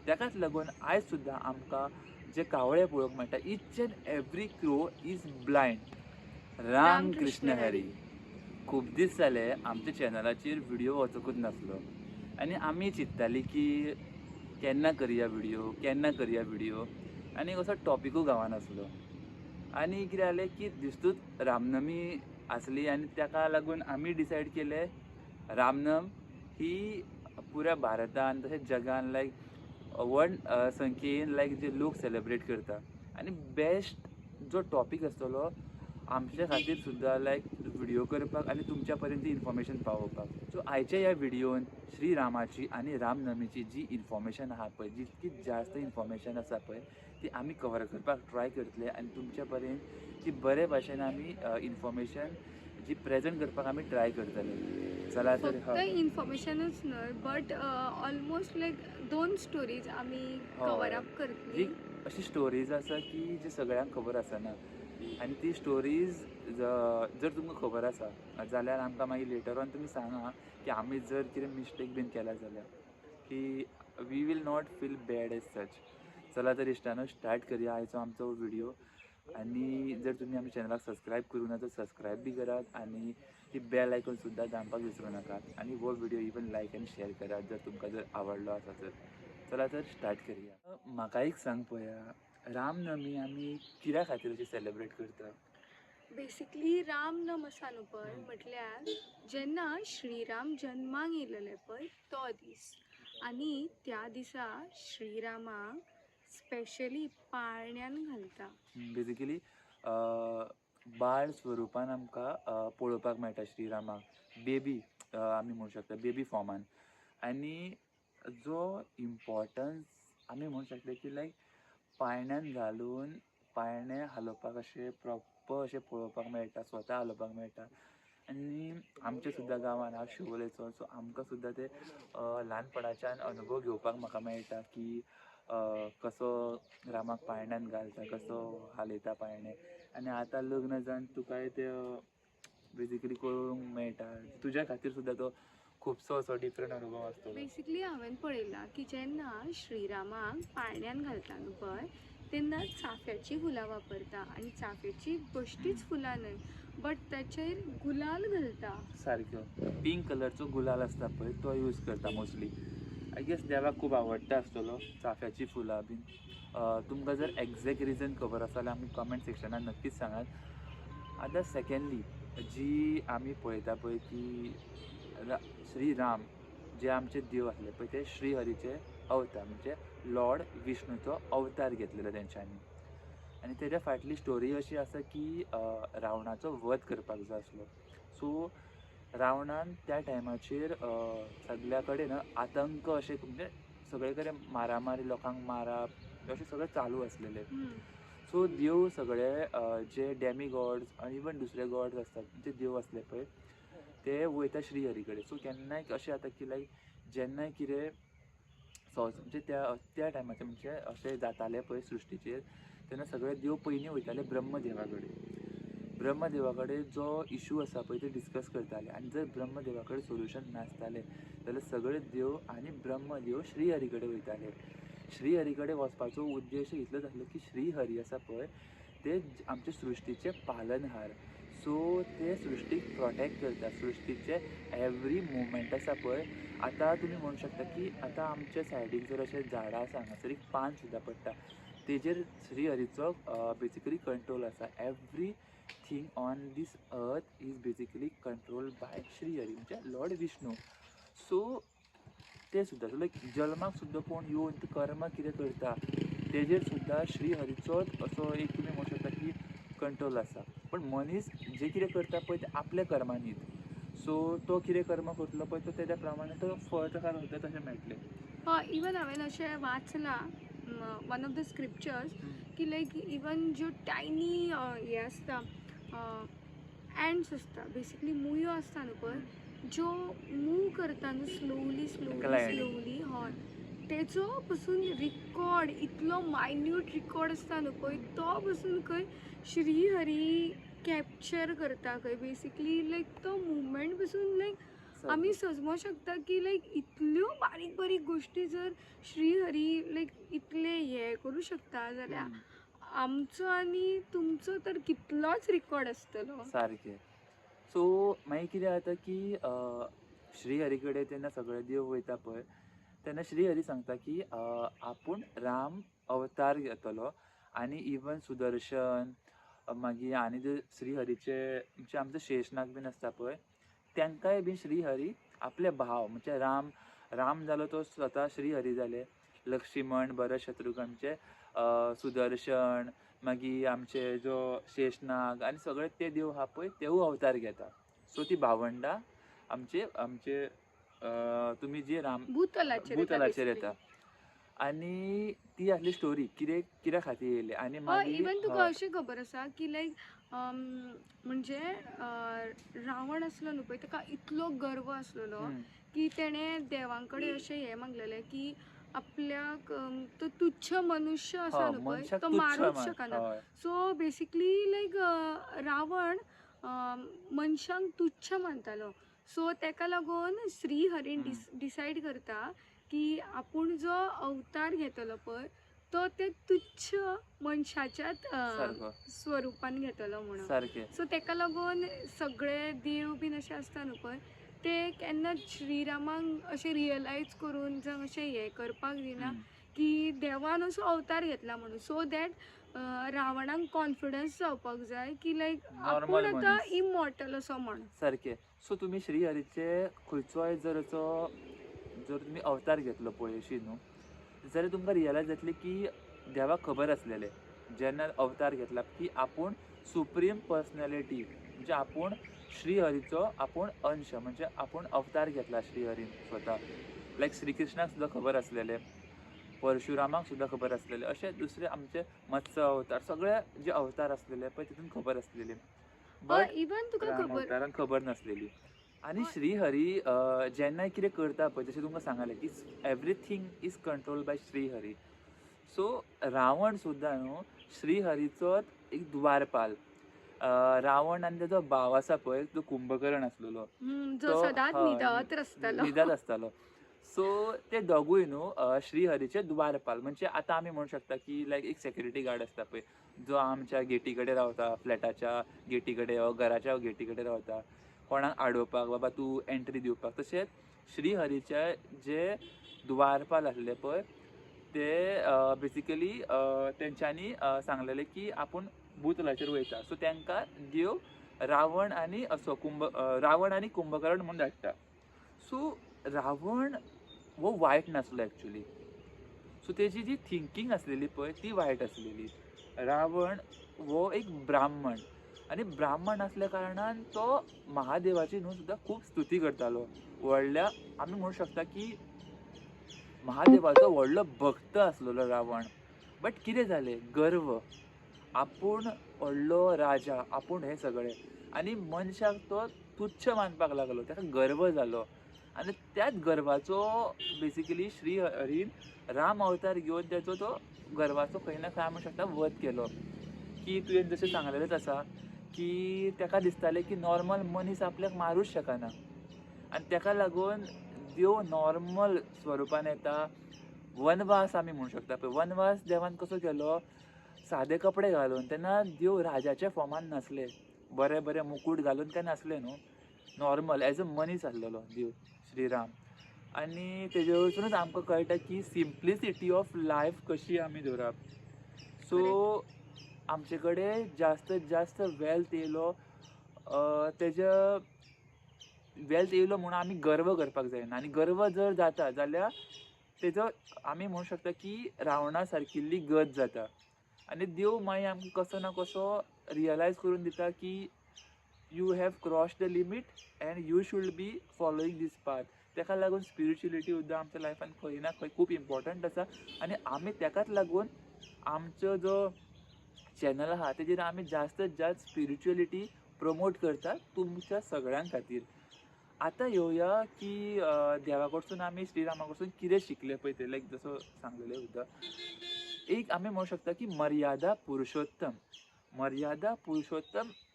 ताकाच लागून आयज सुद्दां आमकां जे कावळे पळोवंक मेळटा, each and every crow is blind. Ram Krishna Hari. खूब दीस जाले आमच्या चॅनलाचेर व्हिडिओ वचोंकूच नासलो आनी आमी चिंत्तालीं की केन्ना करया व्हिडिओ, केन्ना करया व्हिडिओ, आनी असो टॉपिकूय गावनासलो. आनी कितें जालें की दिसतूच रामनमी आसली आनी ताका लागून आमी डिसायड केलें रामनम ही पुऱ्या भारतान तशेंच जगान लायक व्हड संख्येन लायक जे लोक सेलिब्रेट करता. आनी बेस्ट जो टॉपीक आसतलो आमच्या खातीर सुद्दां लायक व्हिडिओ करपाक आनी तुमच्या पर्यंत इन्फॉर्मेशन पावोवपाक. सो आयच्या ह्या व्हिडिओन श्री रामाची आनी रामनमीची जी इन्फॉर्मेशन आहा पळय, जितकी जास्त इन्फॉर्मेशन आसा पळय ती आमी कवर करपाक ट्राय करतले आनी तुमच्या पर्यंत ती बरे भाशेन आमी इन्फॉर्मेशन जी प्रेजेंट करपाक आमी ट्राय करतले. चला तर फक्त इन्फॉर्मेशनच न्हय बट ऑलमोस्ट लायक 2 स्टोरीज आमी कवर अप करतली. अशी स्टोरीज आसा की जी सगळ्यांक खबर आसना आनी ती स्टोरीज जर तुमकां खबर आसा जाल्यार आमकां मागीर लेटर ऑन तुमी सांगा की आमी जर कितें मिस्टेक बीन केल्या जाल्यार की we will not feel bad as such. चला तर इश्टानो स्टार्ट करया आयचो आमचो व्हिडिओ. आनी जर तुमी आमच्या चॅनलाक सबस्क्रायब करूं ना तर सबस्क्रायब बी करात आनी ती बेल आयकॉन सुद्दां दामपाक विसरूं नाकात आनी हो व्हिडिओ इवन लायक आनी शेअर करात जर तुमकां जर आवडलो आसा तर. चला तर स्टार्ट करूया. म्हाका एक सांग पळया, रामनमी आमी कित्या खातीर अशी सेलिब्रेट करता? बेसिकली रामनम आसा न्हू पळय म्हटल्यार जेन्ना श्रीराम जल्माक येयलेले पळय तो दीस. आनी त्या दिसा श्रीरामाक स्पेशली पाळण्यान घालता. बेजिकली बाळ स्वरुपान आमकां पळोवपाक मेळटा श्रीरामाक, बेबी आमी म्हणूं शकता बेबी फॉर्मान. आनी जो इम्पॉर्टन्स आमी म्हणूं शकता की लायक पाळण्यान घालून पाळणे हालोवपाक अशें प्रॉपर अशें पळोवपाक मेळटा, स्वता हालोवपाक मेळटा. आनी आमच्या सुद्दां गांवान हांव शिवोलेचो, सो आमकां सुद्दां ते ल्हानपणाच्यान अनुभव घेवपाक म्हाका मेळटा की कसो रामाक पाळण्यान घालता, कसो हालयता पाळणे. आनी आतां लग्न जावन तुकाय ते बेजिकली कळूंक मेळटा. तुज्या खातीर सुद्दां तो खुबसो असो डिफरंट अनुभव आसतलो. बेसिकली हांवें पळयलां की जेन्ना श्रीरामाक पाळण्यान घालता न्हू पळय तेन्ना चाफ्याची फुलां वापरता आनी चाफ्याची बश्टीच फुलां न्हय बट ताचेर गुलाल घालता. सारक्यो पिंक कलरचो गुलाल आसता पळय तो यूज करता मोस्टली. आय गेस देवाक खूब आवडटा आसतलो चाफ्याची फुलां बीन. तुमकां जर एग्जॅक्ट रिजन खबर आसा जाल्यार आमी कमेंट सेक्शनान नक्कीच सांगात. आतां सेकेंडली जी आमी पळयता पळय की श्री राम जे आमचे देव आसले पळय ते श्री हरीचे अवतार म्हणजे लॉर्ड विष्णूचो अवतार घेतलेलो तेंच्यांनी. आनी तेज्या फाटली स्टोरी अशी आसा की रावणाचो वध करपाक जाय आसलो. सो रावणान त्या टायमाचेर सगल्या कडेन आतंक अशें म्हणजे सगळे कडेन मारामारी, लोकांक मारप अशें सगळें चालू आसलेलें. सो देव सगळे जे डेमिगॉड्स आनी इवन दुसरे गॉड्स आसतात जे देव आसले पळय ते वयता श्री हरी कडेन. सो केन्नाय अशें जाता की लायक जेन्नाय कितें म्हणजे त्या टायमाचेर म्हणजे अशें जातालें पळय सृश्टीचेर तेन्ना सगळे देव पयलीं वयताले ब्रह्मदेवा कडेन. ब्रह्मदेवा कडेन जो इशू आसा पळय ते डिस्कस करताले आनी जर ब्रह्मदेवा कडेन सोल्युशन नासतालें जाल्यार सगळे देव आनी ब्रह्मदेव श्री हरी कडेन वयताले. श्री हरी कडेन वचपाचो उद्देश इतलोच आसलो की श्री हरी आसा पळय ते आमचे सृश्टीचे पालनहार. सो ते सृश्टीक प्रोटेक्ट करता. सृश्टीचे एवरी मुवमेंट आसा पळय आतां तुमी म्हणूं शकता की आतां आमच्या सायडीक जर अशें झाडां आसा हांगासर एक पान सुद्दां पडटा तेजेर श्री हरीचो बेजिकली कंट्रोल आसा. Everything on this earth is basically controlled by Shri Hari म्हणजे लॉर्ड विष्णू. सो ते सुद्दां लायक जल्माक सुद्दां कोण येवन कर्म कितें करता तेजेर सुद्दां श्री हरीचोच असो एक तुमी म्हणूं शकता की कंट्रोल आसा. पण मनीस जे कितें करता पळय ते आपल्या कर्मांनीच. सो तो कितें कर्म करतलो पळय तो तेज्या प्रमाणे तो फळ ताका सुद्दां तशें मेळटलें. हय इवन हांवें अशें वाचलां वन ऑफ द स्क्रिप्चर्स की लायक इवन ज्यो टायनी हे आसता एंड्स आसता बेसिकली मुयो आसता न्हू पळय ज्यो मूव करता न्हू स्लोवली स्लोवली हय तेजो पसून रिकॉर्ड इतलो मायन्यूट रिकॉर्ड आसता न्हू पळय तो पसून खंय श्री हरी कॅप्चर करता खंय बेसिकली लायक तो मुवमेंट पसून लायक आमी समजूंक शकता की लायक इतल्यो बारीक बारीक गोश्टी जर श्री हरी लायक हे करू शकता जाल्यार हम्म. आमचो आनी तुमचो तर कितलोच रिकॉर्ड आसतलो. सारकें. सो मागीर कितें जाता की श्री हरी कडेन तेन्ना सगळे देव वयता पळय, तेन्ना श्री हरी सांगता की आपूण राम अवतार घेतलो आनी इवन सुदर्शन मागीर आनी जे श्री हरीचे जे आमचो शेषनाग बीन आसता पळय, तांकांय बीन श्री हरी आपले भाव म्हणजे राम जालो तो स्वता श्री हरी जाले, लक्ष्मण भरत शत्रुघ्नचे सुदर्शन मागीर आमचे जो शेषनाग आनी सगळे ते देव आहा पळय तेवूय अवतार घेता. सो ती भावंडा आमचे आमचे तुमी जी भूतलाचेर येता. आनी ती आसली स्टोरी कित्या खातीर येयले आनी मागीर इवन तुका अशें खबर आसा की लायक म्हणजे रावण आसलो न्हू पळय, ताका इतलो गर्व आसलेलो की तेणें देवां कडेन अशें हें मागलेलें की आपल्याक तो तुच्छ मनुष्य आसा न्हू पळय तो मारूंक शकना. सो बेसिकली लायक रावण मनशांक तुच्छ मानतालो. सो तेका लागून श्री हरीन डिसायड करता की आपूण जो अवतार घेतलो पळय तो ते तुच्छ मनशाच्याच स्वरुपान घेतलो म्हणून. सारकें. सो तेका लागून सगळे देव बीन अशें आसता न्हू पळय ते केन्नाच श्रीरामांक अशें रियलायज करून जावं अशें हें करपाक दिना की देवान असो अवतार घेतला म्हणून. सो दॅट रावणाक कॉन्फिडन्स जावपाक जाय की लायक आपूण आतां इमॉर्टल असो म्हण. सारकें. सो तुमी श्री हरीचे खंयचोय जर तुमी अवतार घेतलो पळय अशी न्हू, जाल्यार तुमकां रियलायज जातलें की देवाक खबर आसलेलें जेन्ना अवतार घेतला की आपूण सुप्रीम पर्सनॅलिटी म्हणजे आपूण श्री हरीचो आपूण अंश म्हणजे आपूण अवतार घेतला श्री हरीन स्वता. लायक श्री कृष्णाक सुद्दां खबर आसलेलें, परशुरामाक सुद्दां खबर आसलेलें, अशें दुसरे आमचे मत्स्य अवतार सगळे जे अवतार आसलेले पळय तितून खबर आसलेली. बट इवन तुका अवतारांक खबर नासलेली. आनी श्री हरी जेन्नाय कितें करता पळय जशें तुमकां सांगलें की everything is control by Shri Hari. So Ravan सुद्दां न्हू श्री हरीचोच एक द्वारपाल. रावण आनी तेजो भाव आसा पळय तो कुंभकर्ण आसलेलो, जो सदांच न्हिदत आसतालो. सो ते दोगूय न्हू श्री हरीचे द्वारपाल. म्हणजे आतां आमी म्हणूंक शकता की लायक एक सेक्युरिटी गार्ड आसता पळय जो आमच्या गेटी कडेन रावता, फ्लॅटाच्या गेटी कडेन वा घराच्या गेटी कडेन रावता कोणाक आडोवपाक बाबा तूं एंट्री दिवपाक. तशेंच श्री हरीचे जे द्वारपाल आसले पळय ते बेसिकली तेंच्यांनी सांगलेलें की आपूण भूतलाचेर वयता. सो तांकां देव रावण आनी कुंभकर्ण म्हणून धाडटा. सो रावण हो वायट नासलो एक्चुली. सो तेजी जी थिंकींग आसलेली पळय ती वायट आसलेली. रावण हो एक ब्राह्मण आनी ब्राह्मण आसल्या कारणान तो महादेवाची न्हू सुद्दां खूब स्तुती करतालो. व्हडल्या आमी म्हणूंक शकता की महादेवाचो व्हडलो भक्त आसलेलो रावण. बट कितें जालें गर्व, आपूण व्हडलो राजा, आपूण हें सगळें आनी मनशाक तो तुच्छ मानपाक लागलो, ताका गर्व जालो. आनी त्याच गर्वाचो बेसिकली श्री हरीन राम अवतार घेवन तेजो तो गर्वाचो खंय ना खंय आमी शकता वध केलो. की तुवें जशें सांगलेलेंच आसा की ताका दिसतालें की नॉर्मल मनीस आपल्याक मारूंक शकना आनी ताका लागून देव नॉर्मल स्वरुपान येता. वनवास आमी म्हणूंक शकता पळय, वनवास देवान कसो केलो सादे कपडे घालून. तेन्ना देव राजाच्या फॉर्मान नासले, बरे बरे मुकूट घालून काय नासले न्हू, नॉर्मल एज अ मनीस आसलेलो देव श्रीराम. आनी तेजे वयरसूनच आमकां कळटा की सिंप्लिसिटी ऑफ लायफ कशी आमी धरप. सो आमचे कडेन जास्तीत जास्त वेल्थ येयलो म्हणून आमी गर्व करपाक जायना. आनी गर्व जर जाता जाल्यार तेजो आमी म्हणूंक शकता की रावणा सारकिल्ली गत जाता. आनी देव मागीर आमकां कसो ना कसो रियलायज करून दिता की you have cross the limit and you should be following this path. ताका लागून स्पिरिच्युअलिटी सुद्दां आमच्या लायफान खंय ना खंय खूब इम्पॉर्टंट आसा. आनी आमी ताकाच लागून आमचो जो चॅनल आहा तेजेर आमी जास्तीत जास्त स्पिरिच्युअलिटी प्रमोट करता तुमच्या सगळ्यां खातीर. आतां येवया की देवा कडसून आमी श्रीरामा कडसून कितें शिकले पळय ते लायक जसो सांगलेलें सुद्दां एक आमी म्हणूंक शकता की मर्यादा पुरुषोत्तम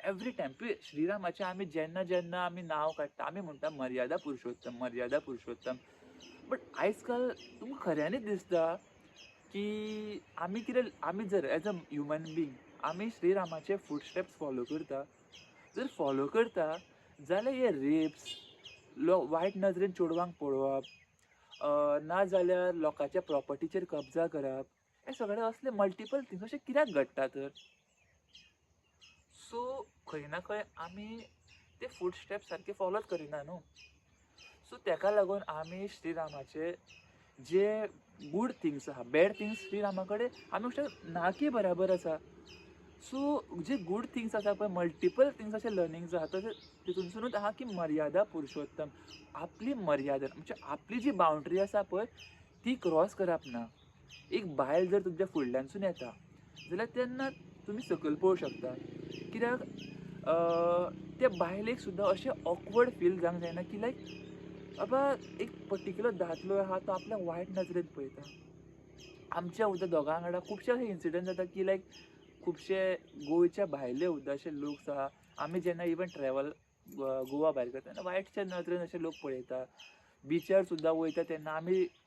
एवरी टायम पळय श्रीरामाचें आमी जेन्ना जेन्ना आमी नांव काडटा आमी म्हणटा मर्यादा पुरुषोत्तम. बट आयज काल तुमकां खऱ्यांनीच दिसता की आमी जर एज अ ह्युमन बींग आमी श्रीरामाचे फुटस्टेप्स फॉलो करता, जर फॉलो करता जाल्यार हे रेप्स, वायट नजरेन चेडवांक पळोवप, नाजाल्यार लोकांच्या प्रॉपर्टीचेर कब्जा करप, हे सगळे असले मल्टिपल थिंग्स अशें कित्याक घडटा तर? सो खंय ना खंय आमी ते फुटस्टेप्स सारके फॉलोच करिना न्हू. सो तेका लागून आमी श्रीरामाचे जे गूड थिंग्स आहा, बॅड थिंग्स श्रीरामा कडेन आमी अशें ना की बराबर आसा. सो जे गूड थिंग्स आसा पळय, मल्टिपल थिंग्स अशे लर्निंग्स आहा, तशें तितूनसुनूच आहा की मर्यादा पुरुषोत्तम. आपली मर्यादा म्हणजे आपली जी बाउंड्री आसा पळय ती क्रॉस करप ना. एक बायल जर तुमच्या फुडल्यानसून येता जाल्यार तेन्ना तुमी सकयल पळोवंक शकता. कित्याक त्या बायलेक सुद्दां अशें ऑकवर्ड फील जावंक जायना की लायक बाबा एक पर्टिक्युलर दादलो आहा तो आपल्याक वायट नजरेन पळयता. आमच्या सुद्दां दोगां वांगडा खुबशे अशे इन्सिडंट जाता की लायक खुबशे गोंयच्या भायले सुद्दां अशे लोक आहा, आमी जेन्ना इवन ट्रॅवल गोवा भायर करता तेन्ना वायटच्या नजरेन अशे लोक पळयता. बिचार सुद्दां वयता तेन्ना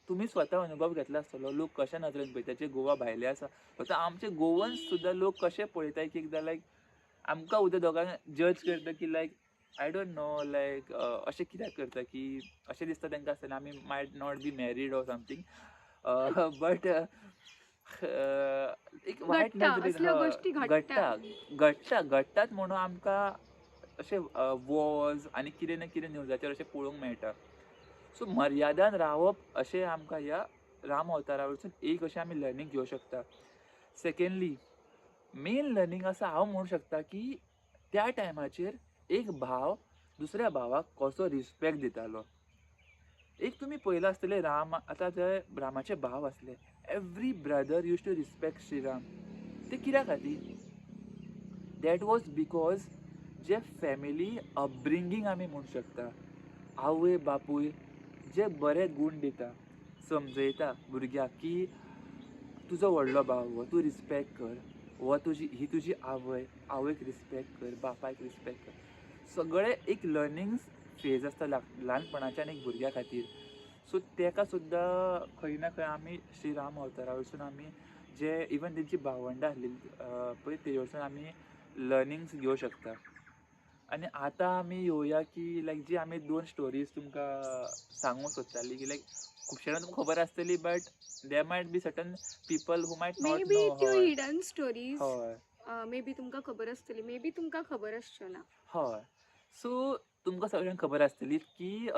तुमी स्वता अनुभव घेतला आसतलो लोक कशा नजरेन पळयता जे गोवा भायले आसा. फक्त आमचे गोवन्स सुद्दां लोक कशे पळयता एक एकदां लायक आमकां सुद्दां दोगांक जज करता की लायक आय डोंट नो लायक अशें कित्याक करता की अशें दिसता तांकां आसतना आमी might not be married or something. But एक वायट घडटा, नजरेन असल्यो गोष्टी घडटा. घडटात म्हणून आमकां अशे वॉर्स आनी कितें ना कितें न्यूजाचेर अशें पळोवंक मेळटा. सो मर्यादान रावप अशें आमकां ह्या राम अवतारा वरसून एक अशें आमी लर्निंग घेवंक शकता. सेकेंडली मेन लर्निंग आसा हांव म्हणूंक शकता की त्या टायमाचेर एक भाव दुसऱ्या भावाक कसो रिस्पेक्ट दितालो. एक तुमी पळयलां आसतलें राम आतां जे रामाचे भाव आसले, every brother used to respect Shriram. ते कित्या खातीर? दॅट वॉज बिकॉज जे फॅमिली अपब्रिंगींग आमी म्हणूंक शकता, आवय बापूय जे बरे गूण दिता, समजयता भुरग्याक की तुजो व्हडलो भाव हो तूं रिस्पेक्ट कर, हो ही तुजी आवयक रिस्पेक्ट कर, बापायक रिस्पेक्ट कर. सगळे एक लर्निंग फेज आसता ल्हानपणाच्यान एक भुरग्या खातीर. सो तेका सुद्दां खंय ना खंय आमी श्रीराम अवतारा वरसून आमी जे इवन तेंची भावंडां आसलेली पळय तेजे वरसून आमी लर्निंग्स घेवंक शकता. आनी आतां आमी येवया की लायक जी आमी 2 स्टोरीज तुमकां सांगूंक सोदताली की लायक खुबशे जाणां तुमकां खबर आसतली but there might be certain people who might may not be know. त्यो हिडन स्टोरीज हय मे बी तुमकां खबर आसतली, मे बी तुमकां खबर आसच्यो ना. हय. सो तुमकां सगळ्यांक खबर आसतली की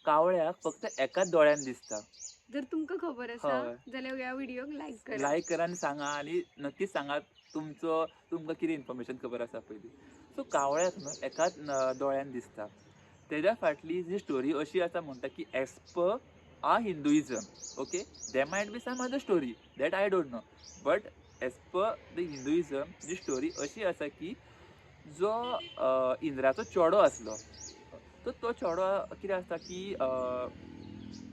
कावळ्याक फक्त एकाच दोळ्यान दिसता. जर तुमकां खबर आसा हय. जाल्यार ह्या व्हिडिओक लायक करा. लायक करा आनी सांगा आनी नक्कीच सांगा तुमकां कितें इन्फॉर्मेशन खबर आसा पयली. सो कावळ्याक न्हू एकाच दोळ्यान दिसता. तेज्या फाटली जी स्टोरी अशी आसा म्हणटा की as per our Hinduism, okay, there might be some other story that I don't know, but as per the Hinduism जी स्टोरी अशी आसा की जो इंद्राचो चेडो आसलो तो चेडो कितें आसता की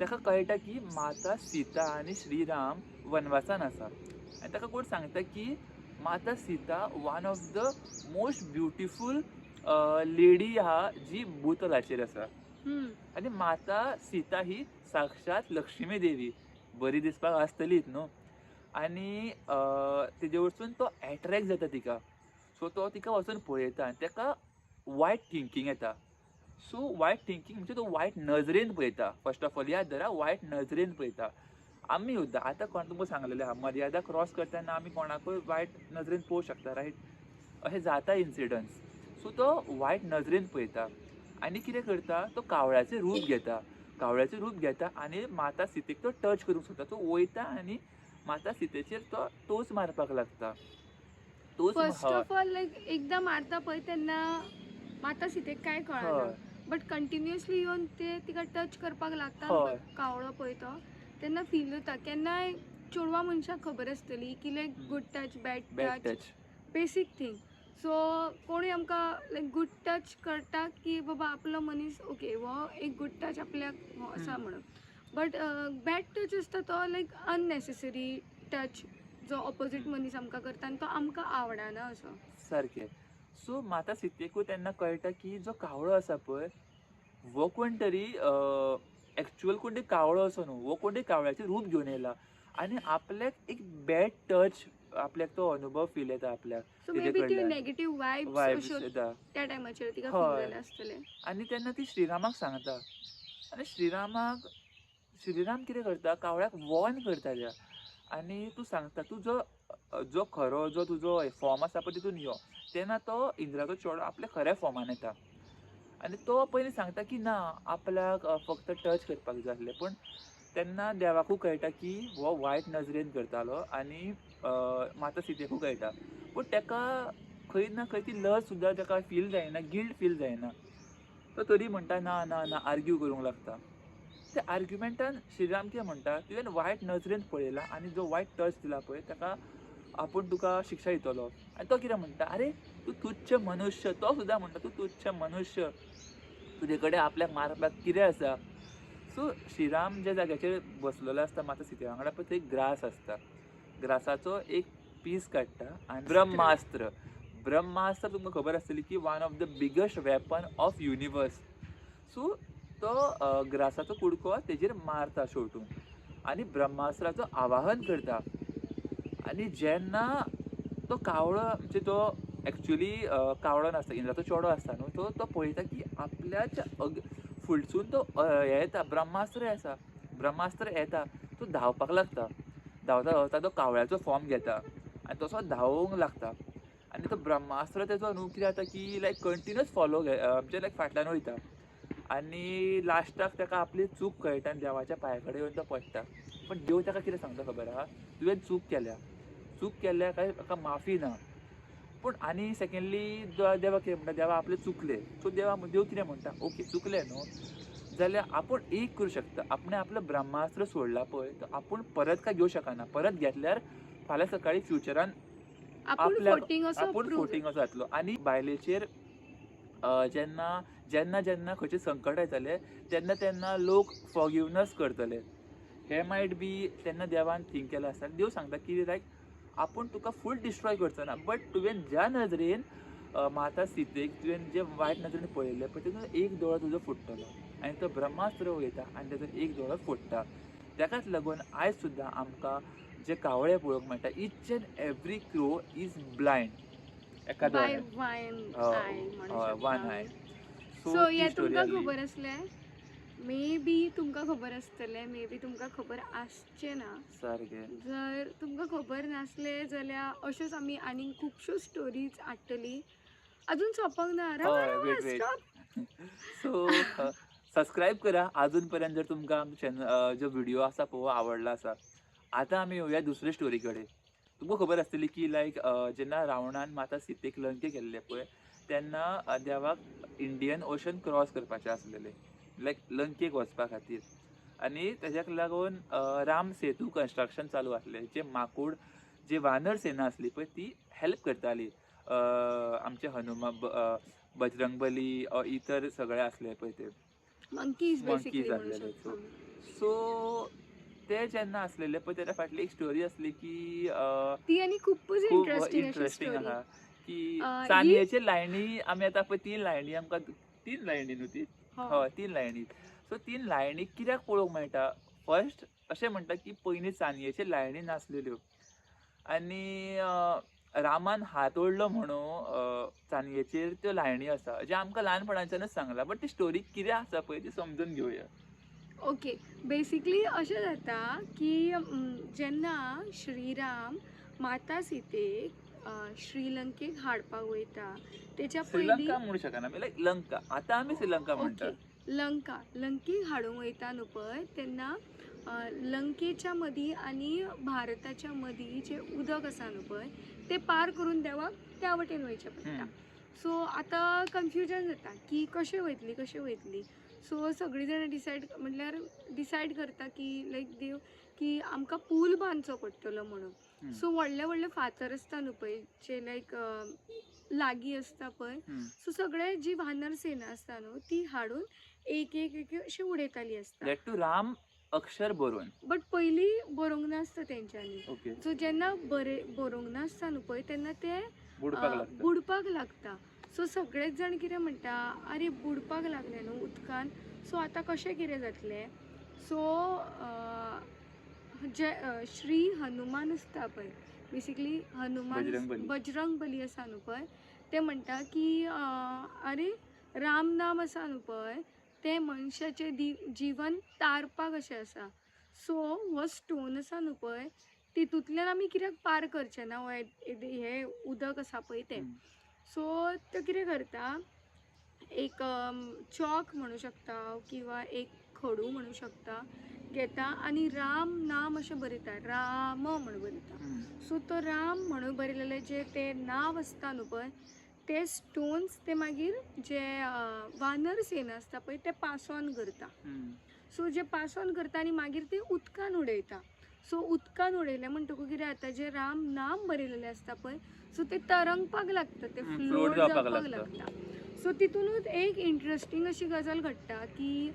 ताका कळटा की माता सीता आनी श्रीराम वनवासान आसा आनी ताका कोण सांगता की माता Sita one of the most beautiful lady आहा जी भूतलाचेर आसा. आनी माता सीता ही साक्षात लक्ष्मी देवी, बरी दिसपाक आसतलीच न्हू. आनी तेजे वरसून तो एट्रॅक्ट जाता तिका. सो तो तिका वचून पळयता आनी ताका वायट थिंकींग येता. सो वायट थिंकींग म्हणजे तो वायट नजरेन पळयता. फर्स्ट ऑफ ऑल याद धरा, वायट नजरेन पळयता. आमी सुद्दां आतां कोण तुमकां सांगलेलें आहा मर्यादा क्रॉस करतना आमी कोणाकूय वायट नजरेन पळोवंक शकता, रायट? अशें जाता इन्सिडंट्स. सो तो वायट नजरेन पळयता आनी कितें करता, तो कावळ्याचें रूप घेता आनी माता सीतेक तो टच करूंक सोदता. तो वयता आनी माता सीतेचेर तो टोच मारपाक लागता. फर्स्ट ऑफ ऑल लायक एकदा मारता पळय तेन्ना माता सीतेक काय कळना, बट कंटिन्युअसली येवन ते तिका टच करपाक लागता कावळो पळय तो, तेन्ना फील जाता. केन्नाय चेडवा मनशाक खबर आसतली की लायक गूड टच बॅड टच बेसीक थिंग. सो कोणूय आमकां लायक गूड टच करता की बाबा आपलो मनीस ओके हो एक गूड टच आपल्याक हो आसा म्हणून, बट बॅड टच आसता तो लायक अननेसेसरी टच जो ऑपोजीट मनीस आमकां करता आनी तो आमकां आवडना असो. सारकें. सो माता सीतेकूय तेन्ना कळटा की जो कावळो आसा पळय हो कोण तरी एक्चुअल कोण तरी कावळो असो न्हू, हो कोण तरी कावळ्याचें रूप घेवन येयला आणि आपल्याक एक बॅड टच आपल्याक तो अनुभव फील येता आपल्याक सो तेजे मे बी ती कडल्यान नेगेटिव्ह वायब्स वायब्स अश्यो येता. त्या टायमाचेर तिका फील हय जाले आसतले. आनी तेन्ना ती श्रीरामाक सांगता आनी श्रीराम कितें करता कावळ्याक वॉर्न करता त्या आनी तूं सांगता तूं जो खरो जो तुजो फॉर्म आसा पळय तितून यो. तेन्ना तो इंद्राचो चेडो आपल्या खऱ्या फॉर्मान येता आनी तो पयलीं सांगता की ना आपल्याक फक्त टच करपाक जाय आसलें पूण तेन्ना देवाकूय कळटा की हो वायट नजरेन करतालो आनी माता सितेकूय कळटा पूण तेका खंय ना खंय ती लज सुद्दां तेका फील जायना गिल्ट फील जायना. तो तरी म्हणटा ना ना ना आर्ग्यू करूंक लागता. त्या आर्ग्युमेंटान श्रीराम कितें म्हणटा तुवें वायट नजरेन पळयला आनी जो वायट टच दिला पळय ताका आपूण तुका शिक्षा दितलो आनी तो कितें म्हणटा आरे तूं तुच्छ मनुश्य. तो सुद्दां म्हणटा तूं तुच्छ मनुश्य तुजे कडेन आपल्याक मारपाक कितें आसा. सो श्रीराम ज्या जाग्याचेर बसलेलो आसता माता सिते वांगडा पळय थंय ग्रास आसता. ग्रासाचो एक पीस काडटा आनी ब्रह्मास्त्र तुमकां खबर आसतली की one of the biggest weapon of universe. So तो ग्रासाचो कुडको तेजेर मारता शेवटून आनी ब्रह्मास्त्राचो आवाहन करता आनी जेन्ना तो कावळो म्हणजे तो एक्चुअली कावळो नासता इंद्राचो चेडो आसता न्हू तो पळयता की आपल्याच फुडसून तो हे येता ब्रह्मास्त्र येता. तो धांवपाक लागता. धांवता धांवता तो कावळ्याचो फॉर्म घेता आनी तसो धांवूंक लागता आनी तो ब्रह्मास्त्र तेजो न्हू कितें जाता की लायक कंटिन्यूअस फॉलो म्हणजे लायक फाटल्यान वयता आनी लास्टाक ताका आपली चूक कळटा आनी देवाच्या पांया कडेन येवन तो पडटा. पण देव ताका कितें सांगता खबर आहा तुवें चूक केल्या काय ताका माफी ना. पूण आनी सेकेंडली देवा कितें म्हणटा देवा आपलें चुकलें. सो देव कितें म्हणटा ओके चुकलें न्हू जाल्यार आपूण एक करूं शकता. आपणें आपलं ब्रह्मास्त्र सोडला पळय तो आपूण परत काय घेवं शकना. परत घेतल्यार फाल्यां सकाळी फ्युचरान आपल्याक आपूण फोटींग असो जातलो. आनी बायलेचेर जेन्ना खंयचे संकट येतले तेन्ना लोक फॉरगिवनस करतले. हे मायट बी तेन्ना देवान थिंक केलें आसता. देव सांगता की लायक आपूण तुका फूल डिस्ट्रॉय करचो ना बट तुवें ज्या नजरेन माता सितेक तुवें जे वायट नजरेन पळयल्लें पळय तितून एक दोळो तुजो फुट्टलो आनी तो ब्रह्मास्त्र वयता आनी तेजो एक दोळो फोडटा. ताकाच लागून आयज सुद्दां आमकां जे कावळे पळोवंक मेळटा each and every crow is blind एका दोळ्यान वन आय. सो हे तुमकां खबर आसलें मे बी तुमकां खबर आसतलें मे बी तुमकां खबर आसचें ना. सारकें जर तुमकां खबर नासलें जाल्यार अश्योच आमी आनीक खुबश्यो स्टोरीज हाडटली. अजून सोंपोंक ना सो सबस्क्रायब करा अजून पर्यंत जर तुमकां आमचो जो व्हिडिओ आसा पळय आवडला आसा. आतां आमी येवया दुसरे स्टोरी कडेन. तुमकां खबर आसतली की लायक जेन्ना रावणान माता सितेक लंकेक गेल्ले पळय तेन्ना देवाक इंडियन ओशन क्रॉस करपाचें आसलेलें लायक लंकेक वचपा खातीर आनी तेज्याक लागून राम सेतू कन्स्ट्रक्शन चालू आसलें. जे माकूड जी वानर सेना आसली पळय ती हेल्प करताली आमचे बजरंगबली इतर सगळे आसले पळय ते मंकीज आसलेले. सो ते जेन्ना आसलेले पळय तेन्ना फाटली एक स्टोरी आसली की ती आनी खूबच इंट्रस्टींग आहा की चानयेचे लायणी आमी आतां पळय 3 लायणी आमकां 3 लायणी न्हू ती हय 3 लायणी. सो 3 लायणी कित्याक पळोवंक मेळटा फर्स्ट अशें म्हणटा की पयलीं चानयेचे लायणी नासलेल्यो आनी रामान हात ओडलो म्हणून चानयेचेर त्यो लायणी आसा जे आमकां ल्हानपणाच्यानच सांगला. बट ती स्टोरी कितें आसा पळय ती समजून घेवया. ओके बेसिकली अशें जाता की जेन्ना श्रीराम माता सितेक श्रीलंकेक हाडपाक वयता तेच्या पयलीं श्रीलंका म्हणू शकना लायक लंका. आतां आमी श्रीलंका म्हणटा. लंकेक हाडूंक वयता न्हू पळय तेन्ना लंकेच्या मदीं आनी भारताच्या मदीं जे उदक आसा न्हू पळय ते पार करून देवाक त्या वटेन वयचें पडटा. सो आतां कन्फ्युजन जाता की कशें वयतली. सो सगळीं जाणां डिसायड करता की लायक देव की आमकां पूल बांदचो पडटलो म्हणून. सो व्हडले फातर आसता न्हू पळय जे लायक लागीं आसता पळय सो सगळे जी वानर सेना आसता न्हू ती हाडून एक अशी उडयताली आसता. दॅट टू राम अक्षर बरोवन. बट पयलीं बरोवंक नासता तेंच्यांनी. सो जेन्ना बरोवंक नासता न्हू पळय तेन्ना ते बुडपाक लागता. सो सगळेच जाण कितें म्हणटा आरे बुडपाक लागले न्हू उदकान सो आतां कशें कितें जातलें. सो जे श्री हनुमान आसता पळय, बेसिकली हनुमान बजरंगबली. बजरंगबली आसा न्हू पळय, ते म्हणटा की अरे राम नाम आसा न्हू पळय, ते मनशाचें जिवन तारपाक अशें आसा. सो हो स्टोन आसा न्हू पळय, तितूंतल्यान आमी कित्याक पार करचें ना हे उदक आसा पळय तें. सो तो कितें करता, एक चॉक म्हणू शकता किंवा एक खडू म्हणू शकता, घेता आनी राम नाम अशें बरयता, राम म्हणून बरयता. सो तो राम म्हणून बरयलेलें जे ते नांव आसता न्हू पळय, ते स्टोन्स ते मागीर जे वानर सेना आसता पळय ते पास ऑन करता. सो जे पास ऑन करता आनी मागीर ते उदकान उडयता. सो उदकान उडयलें म्हणटकूच कितें जाता, जे राम नाम बरयलेलें आसता पळय, सो ते तरंगपाक लागता, ते फ्लोट जावपाक लागता. सो तितूनच एक इंट्रस्टींग अशी गजाल घडटा की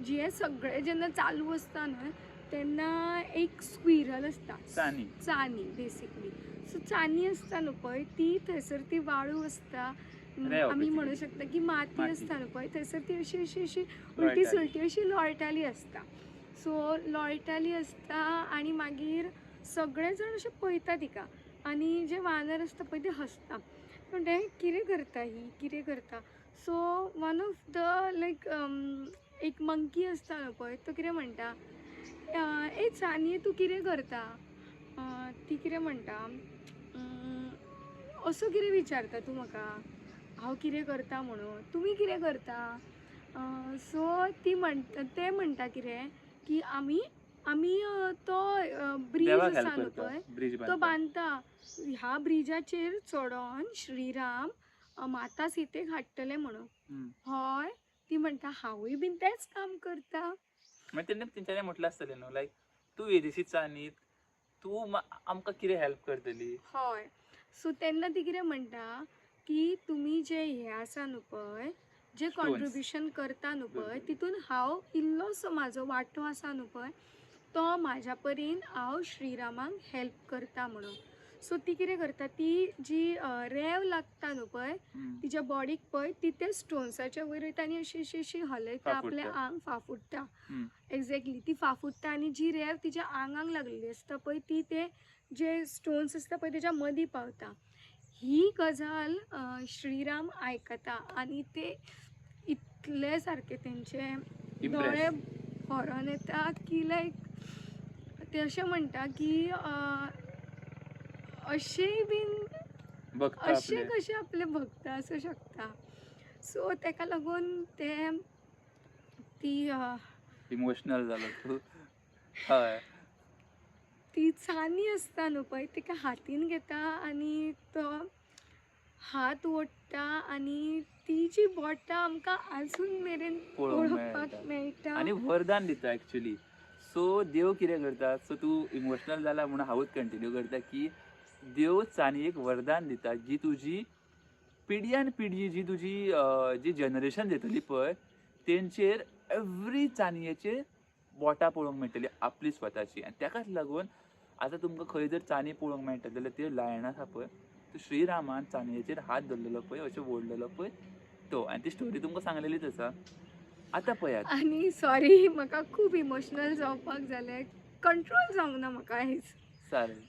जे सगळें जेन्ना चालू आसता न्हय, तेन्ना एक स्क्विरल आसता, चानी बेसिकली. सो चानी आसता न्हू पळय, ती थंयसर ती वाळू आसता, आमी म्हणू शकता की माती आसता न्हू पळय, थंयसर ती अशी अशी अशी उलटी सुलटी अशी लोळटाली आसता. सो लोळटाली आसता आनी मागीर सगळे जाण अशे पळयता तिका, आनी जे वानर आसता पळय ते हसता. पूण हे कितें करता, ही कितें करता. सो वन ऑफ द लायक एक मंकी आसता न्हू पळय, तो कितें म्हणटा, ए चानये तूं कितें करता. ती कितें म्हणटा, असो कितें विचारता तूं म्हाका, हांव कितें करता म्हणून, तुमी कितें करता. सो ती म्हणटा, ते म्हणटा कितें की आमी तो ब्रीज आसा न्हू पळय तो बांदता. ह्या ब्रिजाचेर चडोन श्रीराम माता सीतेक हाडटले म्हणून. हय, ती म्हणटा हांवूय बीन तेंच काम करता. मागीर तेंच्यांनी म्हटलें आसतलें न्हू, लायक तूं येदीशी चान्नीत, तूं आमकां कितें हेल्प करतली. हय. सो तेन्ना ती कितें म्हणटा की तुमी जे हे आसा न्हू पळय, जे कॉन्ट्रिब्युशन करता न्हू पळय, तितून हांव इल्लोसो म्हाजो वांटो आसा न्हू पळय, तो म्हाज्या परीन हांव श्रीरामाक हेल्प करता म्हणून. सो ती कितें करता, ती जी रेंव लागता न्हू पळय तिच्या बॉडीक पळय, ती ते स्टोन्साच्या वयर वयता आनी अशी अशी अशी हलयता, आपलें आंग फाफुडटा. एक्झॅक्टली ती फाफुडटा आनी जी रेंव तिच्या आंगाक लागलेली आसता पळय, ती ते जे स्टोन्स आसता पळय तेच्या मदीं पावता. ही गजाल श्रीराम आयकता आनी ते इतले सारके तेंचे दोळे भरोन येता की लायक ते अशें म्हणटा की अशेंय बीन अशें कशें आपले भक्त आसूं शकता. सो तेका लागून ते ती इमोशनल जालो तूं. हय, ती चानी आसता न्हू पळय, तिका हातीन घेता आनी तो हात ओडटा आनी ती जी बोटां आमकां आजून मेरेन पळोवपाक मेळटा आनी वरदान दिता एक्चुअली. सो देव कितें करता, सो तूं इमोशनल जाला म्हणून हांवूच कंटिन्यू करता की देव चानयेक वरदान दिता, जी तुजी पिढयान पिढी, जी तुजी जी जनरेशन येतली पळय, तेंचेर एवरी चानयेचेर बोटां पळोवंक मेळटली आपली स्वताची. आनी तेकाच लागून आतां तुमकां खंय जर चानी पळोवंक मेळटा जाल्यार त्यो लायन आसा पळय, तो श्रीरामान चानयेचेर हात धरलेलो पळय, अशें ओडलेलो पळय तो. आनी ती स्टोरी तुमकां सांगलेलीच आसा. आतां पळयात. आनी सॉरी, म्हाका खूब इमोशनल जावपाक जालें, कंट्रोल जावंक ना म्हाका आयज. चालेल.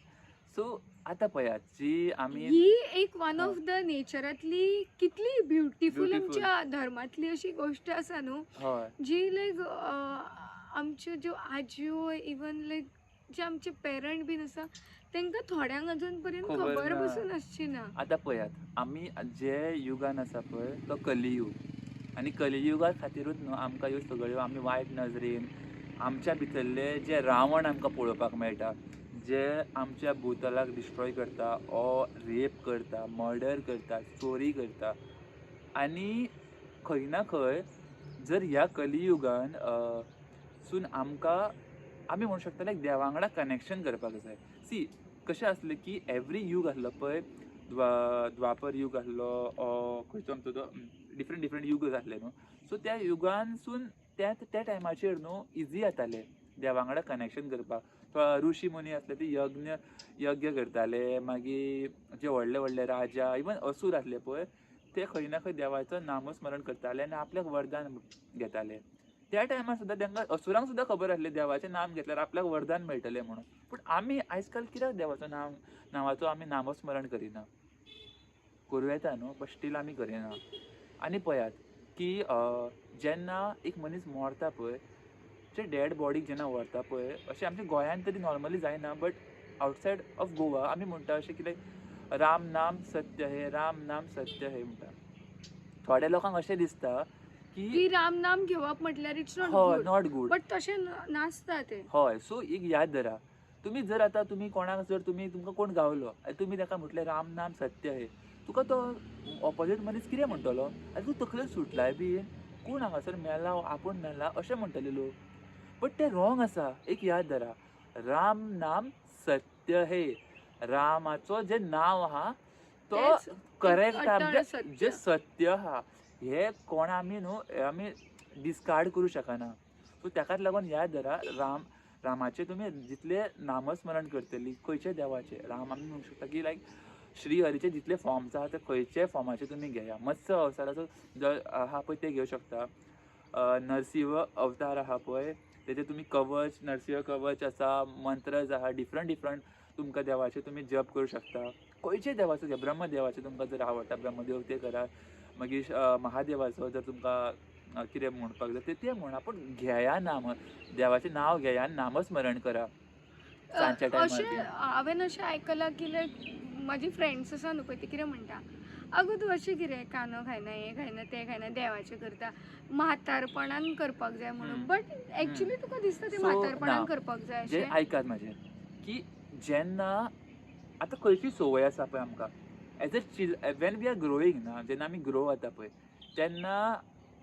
सो आतां पळयात, जी आमी ही एक वन ऑफ द नेचरांतली कितली ब्युटिफूल आमच्या धर्मांतली अशी गोश्ट आसा न्हू, जी लायक आमच्यो ज्यो आज्यो, इवन लायक जे आमचे पेरंट बीन आसा तांकां थोड्यांक अजून पर्यंत खबर बसून आसची ना. आतां पळयात, आमी जे युगान आसा पळय तो कलियूग, आनी कलियुगा खातीरूच न्हू आमकां ह्यो सगळ्यो आमी वायट नजरेन आमच्या भितरले जे रावण आमकां पळोवपाक मेळटा, जे आमच्या भुतलाक डिस्ट्रॉय करता, ओ रेप करता, मर्डर करता, चोरी करता. आनी खंय ना खंय जर ह्या कलियुगान सून आमकां आमी म्हणूं शकता लायक देवा वांगडा कनेक्शन करपाक जाय. सी कशें आसलें की एवरी यूग आसलो पळय, द्वापर यूग आसलो, खंयचो आमचो तो डिफरंट यूग आसले न्हू. सो त्या युगानसून त्या टायमाचेर न्हू इजी जातालें देवा वांगडा कनेक्शन करपाक. ऋषी मुनी आसले ते यज्ञ करताले, मागीर जे व्हडले व्हडले राजा, इवन असुर आसले पळय, ते खंय ना खंय देवाचो नामस्मरण करताले आनी आपल्याक वरदान घेताले. त्या टायमार सुद्दां तांकां असुरांक सुद्दां खबर आसलें देवाचें नाम घेतल्यार आपल्याक वरदान मेळटलें म्हणून. पूण आमी आयज काल कित्याक देवाचो नांवाचो आमी नामस्मरण करिना? करूं येता न्हू, बट स्टील आमी करिना. आनी पळयात की जेन्ना एक मनीस मरता पळय, जे डेड बॉडीक जेन्ना व्हरता पळय, अशें आमच्या गोंयांत तरी नॉर्मली जायना, बट आवटसायड ऑफ गोवा आमी म्हणटा अशें की लायक राम नाम सत्य हे, राम नाम सत्य हे म्हणटा. थोड्या लोकांक अशें दिसता की की राम नाम घेवप म्हटल्यार इट्स नॉट हय गुड, नॉट गूड. बट तशें नासता तें. हय, सो एक याद धरा, तुमी जर आतां तुमी कोणाक जर तुमकां कोण गावलो आनी तुमी ताका म्हटलें राम नाम सत्य हे, तुका तो ऑपोजीट मनीस कितें म्हणटलो? आनी तूं तकलेर सुटलाय बी, कोण हांगासर मेला आपूण मेला अशें म्हणटले लोक. बट तें रॉंग आसा. एक याद धरा, राम नाम सत्य हे, रामाचो जे नांव आहा तो तेच करेक्ट आहा, अटळ म्हणजे सत्य. जे सत्य आहा हे कोण आमी न्हू आमी डिस्कार्ड करूं शकना. सो ताकाच लागून याद धरा, रामाचे तुमी जितले नामस्मरण करतली खंयचे देवाचे, राम आमी म्हणूंक शकता की लायक श्री हरीचे जितले फॉर्म्स आहा ते खंयचे फॉर्माचे तुमी घेया. मत्स्य अवताराचो जो आहा पळय ते घेवं शकता. नरसिंह अवतार आहा पळय, तेजे तुमी कवच, नरसिंह कवच आसा, मंत्रज आहा, डिफरंट तुमकां देवाचे तुमी जप करूं शकता. खंयचे देवाचो घ्या, ब्रह्मदेवाचे तुमकां जर आवडटा ब्रह्मदेव ते करा. मागीर महादेवाचो जर तुमकां कितें म्हणपाक जाय ते म्हणा, पूण घेया नाम, देवाचें नांव घेया आनी नामस्मरण करा सांजच्या टायमार अशें बी. हांवें अशें आयकलां की लायक म्हाजी फ्रेंड्स आसा न्हू पळय ती कितें म्हणटा, आगो तूं अशें कितें कांदो खायना, हें खायना, तें खायना, देवाचें करता, म्हातारपणान करपाक जाय म्हणून. बट एक्चुली तुका दिसता तें So, म्हातारपणान ना. करपाक जाय जे अशें? आयकात म्हाजें की जेन्ना आतां खंयची संवय आसा पळय आमकां as a when we are growing ना, जेन्ना आमी ग्रो जाता पळय तेन्ना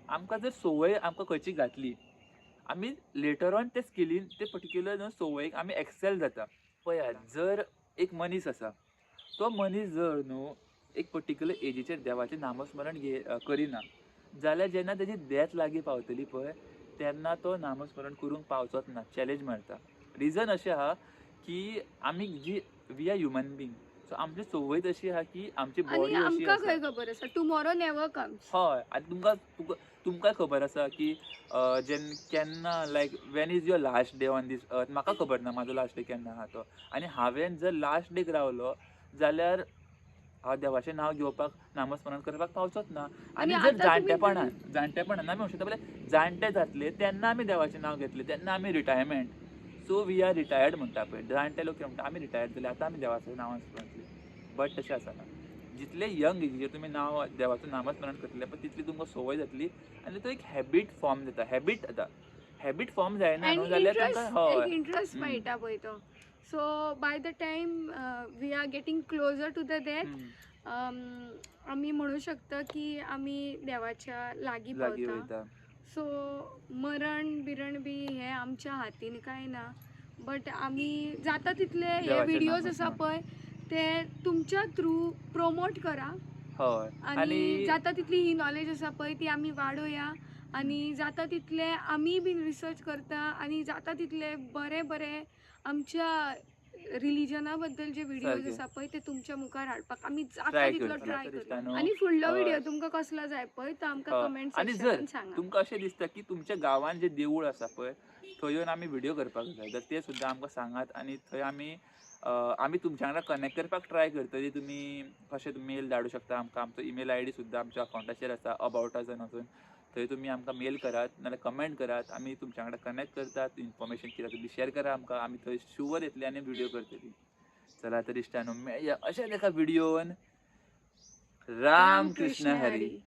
आमकां जर संवय आमकां खंयची घातली, आमी लेटर ऑन ते स्किलीन ते पर्टिक्युलर न्हू संवयेक आमी एक्सेल जाता. पळयात, जर एक मनीस आसा, तो मनीस जर न्हू एक पर्टिक्युलर एजीचेर देवाचें नामस्मरण करिना, जाल्यार जेन्ना तेजी डेथ लागीं पावतली पळय तेन्ना तो नामस्मरण करूंक पावचोच ना, चॅलेंज मारता. रिजन अशें आहा की आमी जी वी आर ह्युमन बींग, सो आमची संवय तशी आहा की आमची आनी बॉडी अशी आमकां आसा. खंय खबर आसा टुमॉरो नेवर कम्स. हय, आनी तुमकां खबर आसा की केन्ना like when is your last day on this earth. म्हाका खबर ना म्हाजो लास्ट डे केन्ना आहा तो, आनी हांवें जर लास्ट डेक रावलो जाल्यार हांव देवाचें नांव घेवपाक नामस्मरण करपाक पावचोच ना. आनी आनी जर आतां तुमी जाणटेपणान आमी म्हणूं शकता पळय जाणटे जातले तेन्ना आमी देवाचें नांव घेतलें, तेन्ना आमी retirement. So we are retired म्हणटा पळय, जाणटे लोक कितें म्हणटा आमी रिटायर्ड जाले आतां आमी देवाचें नांव स्मरण. बट तशें आसना. जितले यंग एजीचेर तुमी देवाचें नामस्मरण करतले पळय तितली तुमकां संवय जातली आनी तो एक हॅबीट फॉर्म जाता. हॅबीट फॉर्म जायना न्हू जाल्यार तुमकां एक इंट्रस्ट मेळटा पळय तो. So by the time we are getting closer to the death, आमी म्हणू शकता की आमी देवाच्या लागीं लागीं पावता. वयता. सो मरण बिरण बी हे आमच्या हातीन कांय ना, बट आमी जाता तितले हे देवाचें व्हिडियोज नाम आसा आसना. पळय ते तुमच्या थ्रू प्रमोट करा हय, आणि आनी जाता तितली ही नॉलेज आसा पळय ती आमी वाडोवया, आणि जाता तितले आमी बीन रिसर्च करता, आणि जाता तितले बरे आमच्या रिलिजना बद्दल जे व्हिडिओज सारकें. आसा पळय ते तुमच्या मुखार हाडपाक आमी जाता ट्राय तितलो करता. ट्राय म्हाका दिसता करता. न्हू, आणि फुडलो हय. व्हिडिओ तुमकां कसलो जाय पळय तो आमकां कमेंट आनी जर सेक्शनान सांगा. तुमकां अशें दिसता की तुमच्या गांवांत जे देवूळ आसा पळय थंय येवन आमी व्हिडिओ करपाक जाय, तर ते सुद्दां आमकां सांगात, आनी थंय आमी तुमच्या वांगडा कनेक्ट करपाक ट्राय करतली. तुमी कशें मेल धाडूं शकता आमकां. आमचो ईमेल आयडी सुद्दां आमच्या अकाउंटाचेर आसा अबाउट अस वचून, थंय तुमी आमकां मेल करात नाल्यार कमेंट करात. आमी तुमच्या वांगडा कनेक्ट करतात. इन्फॉर्मेशन कितें तुमी शेअर करा आमकां, आमी थंय शुवर येतली आनी व्हिडिओ करतली. चला तर इश्टानो मेळया अशेंच एका व्हिडिओन. राम कृष्ण हरी.